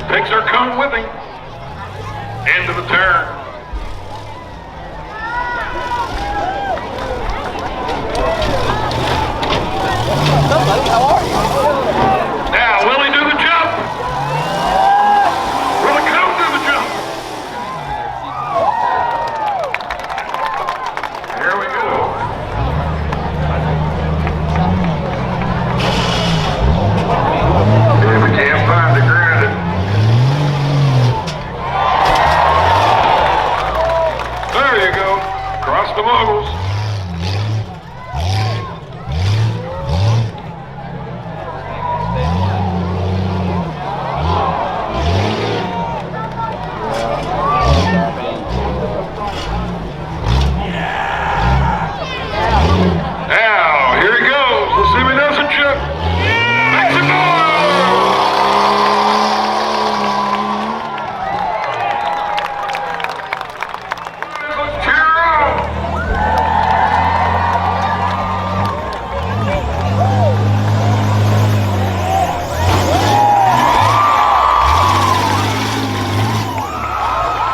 takes her cone with him. End of the turn. How are you? Now, will he do the jump? Will the cone do the jump? Here we go. If we can't find the granite. There you go. Across the moguls. Now, here he goes. Let's see if he doesn't jump. Makes it more. Let's cheer on.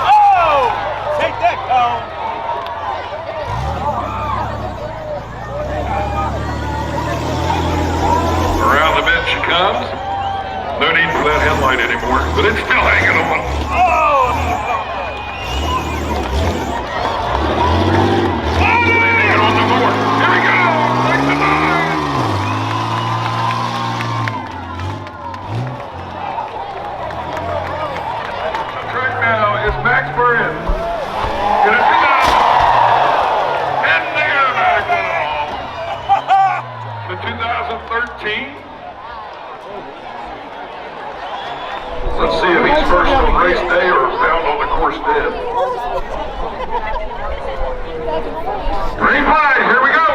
Oh! Take that, cone. Around the bend she comes. No need for that headlight anymore, but it's still hanging on. Oh! Hanging on no more. Here we go. Takes the line. The track now is Max Burns. Get it down. And there, Max went home. The 2013. Let's see if he's first on race day or found on the course dead. Green flag, here we go.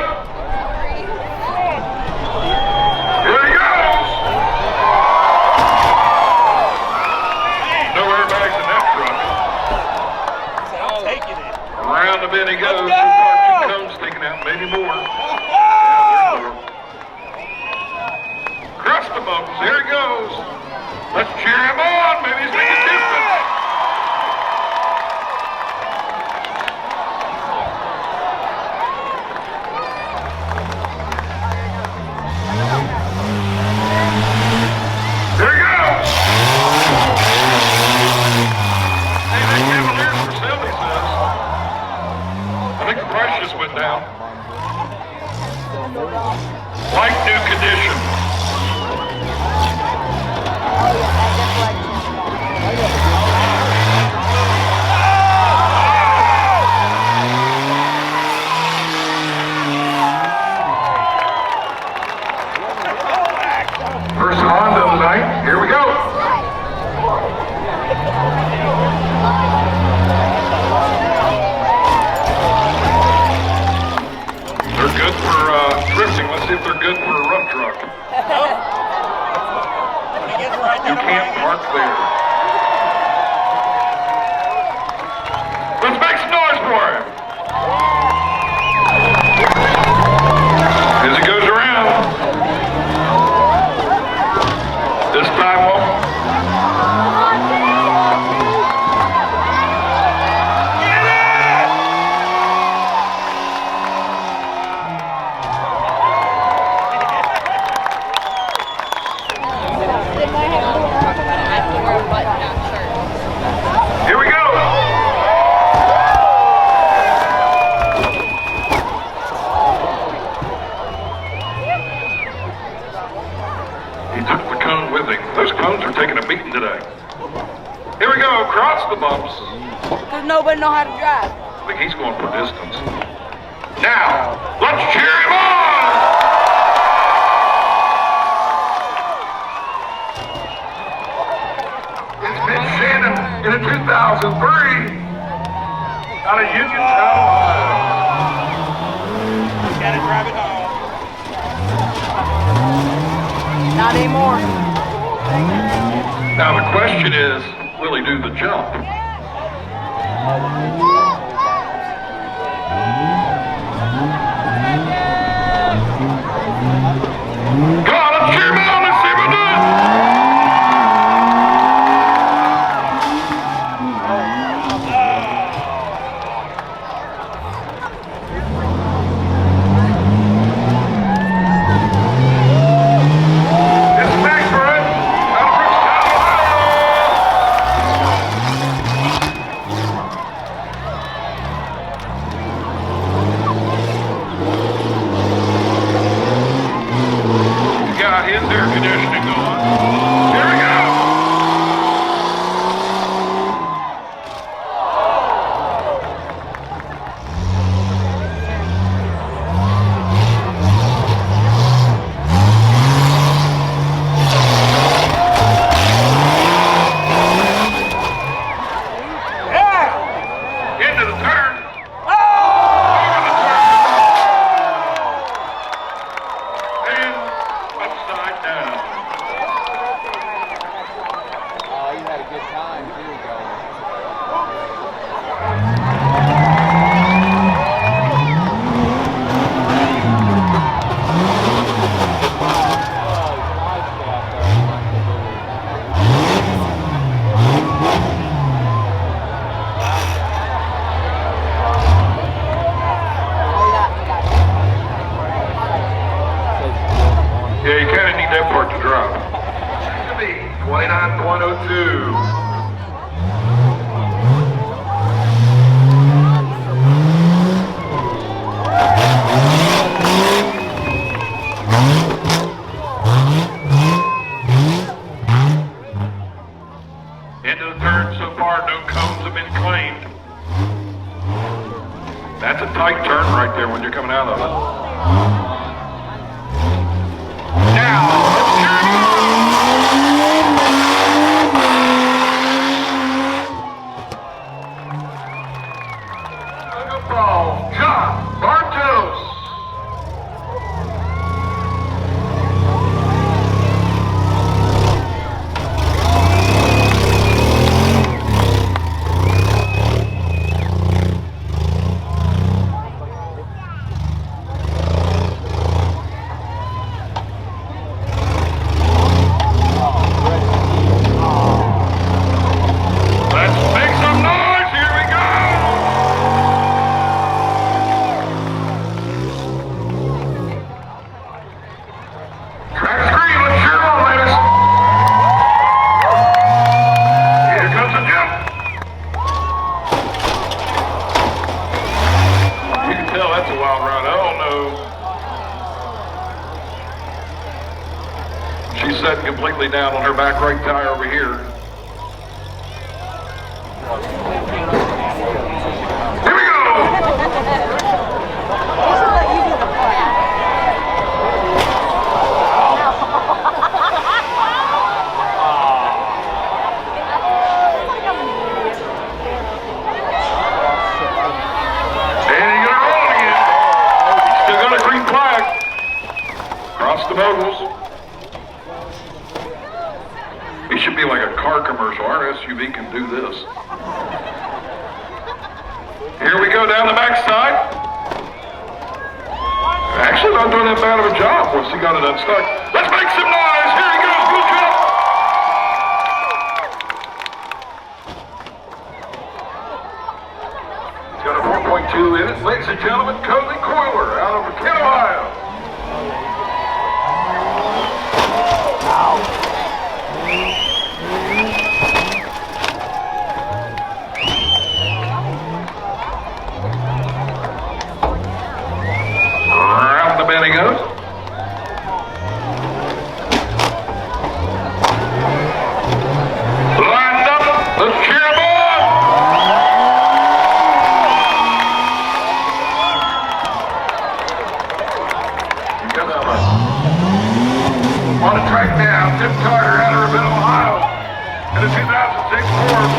Here he goes. No airbags in that truck. I'm taking it. Around the bend he goes. Let's go. 2 cones taken out, maybe more. Oh! Across the bumps, here he goes. Let's cheer him on. Maybe he's making distance. There he goes. Hey, that Cavalier's for sale, he says. I think the price just went down. Like new condition. First Honda of the night. Here we go. They're good for drifting. Let's see if they're good for a rough truck. You can't park there. Let's make some noise for him. As he goes around. This time won't. Here we go. He took the cone with him. Those cones are taking a beating today. Here we go, across the bumps. Because nobody know how to drive. I think he's going for distance. Now, let's cheer him on! It's Mitch Shannon in a 2003 out of Uniontown, Ohio. Gotta drive it home. Not anymore. Now the question is, will he do the jump? Come on, let's cheer him on, let's see him do it! is air conditioning going. Here we go. Into the turn. Over the turn. And upside down. Oh, you had a good time too, going. Yeah, you kind of need that part to drop. To be 29.02. Into the turn so far, no cones have been claimed. That's a tight turn right there when you're coming out of it. Now, good ball, John Bartos. Let's make some noise. Here we go. Track three, let's cheer on, ladies. Here comes the jump. You can tell that's a wild ride. Oh no. She's sitting completely down on her back right tire over here. Here we go. And he's gonna roll again. He's still got a green flag. Cross the moguls. He should be like a car commercial. Our SUV can do this. Here we go down the backside. Actually not doing that bad of a job once he got it unstuck. Let's make some noise. Here he goes. Good jump. He's got a 4.2 in it. Ladies and gentlemen, Cody Coiler out of McKinney, Ohio. Around the bend he goes. Lined up. Let's cheer him on. You got that one. On the track now, Tim Carter out of Ravenna, Ohio. In the 2006 Ford.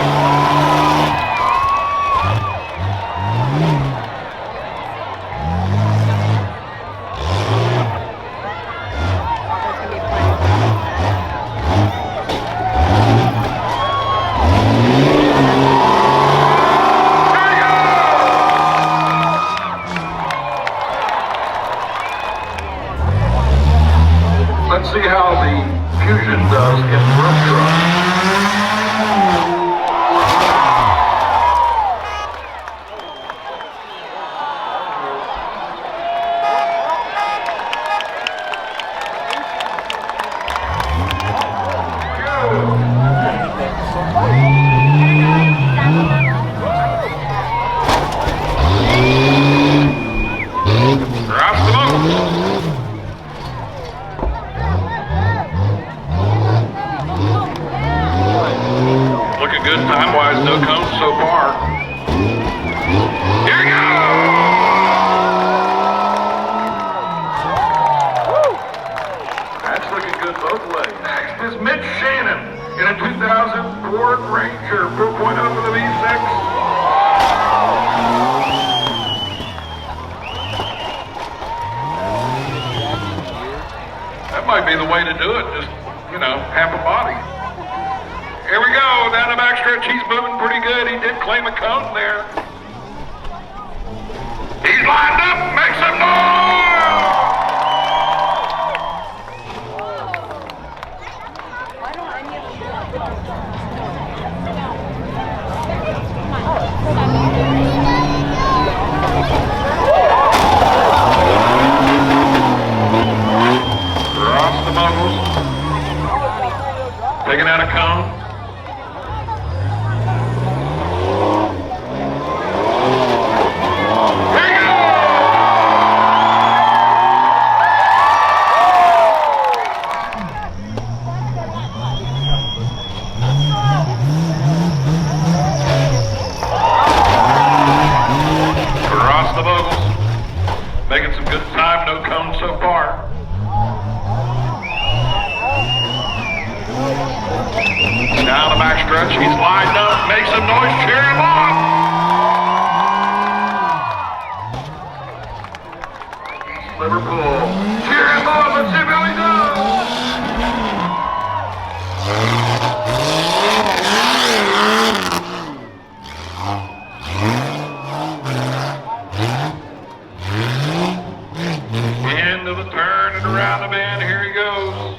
Let's see how the Fusion does in rough truck. Drops the motor. looking good time-wise, no cones so far. Here we go! That's looking good both ways. Next is Mitch Shannon in a 2000 Ford Ranger 4.0 for the V6. That might be the way to do it, just, half a body. Here we go, down the backstretch, he's moving pretty good. He did claim a cone there. He's lined up, make some noise! Why don't any of Across the moguls. Taking out a cone. Here you go! Across the moguls. Making some good time, no cones so far. Down the backstretch, he's lined up, make some noise, cheer him on! East Liverpool, cheer him on, let's see how he does! End of the turn and around the bend, here he goes.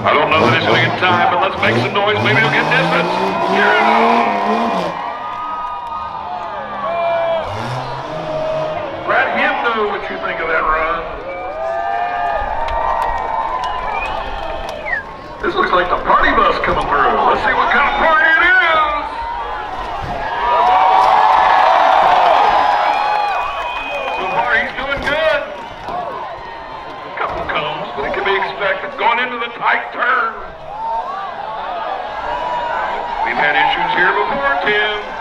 I don't know that he's going to get time, but let's make some noise. Maybe he'll get distance. Let him know what you think of that run. This looks like the party bus coming through. Let's see what kind of party it is. So far, he's doing good. Couple cones, but it can be expected. Going into the tight turn. We've had issues here before, Tim.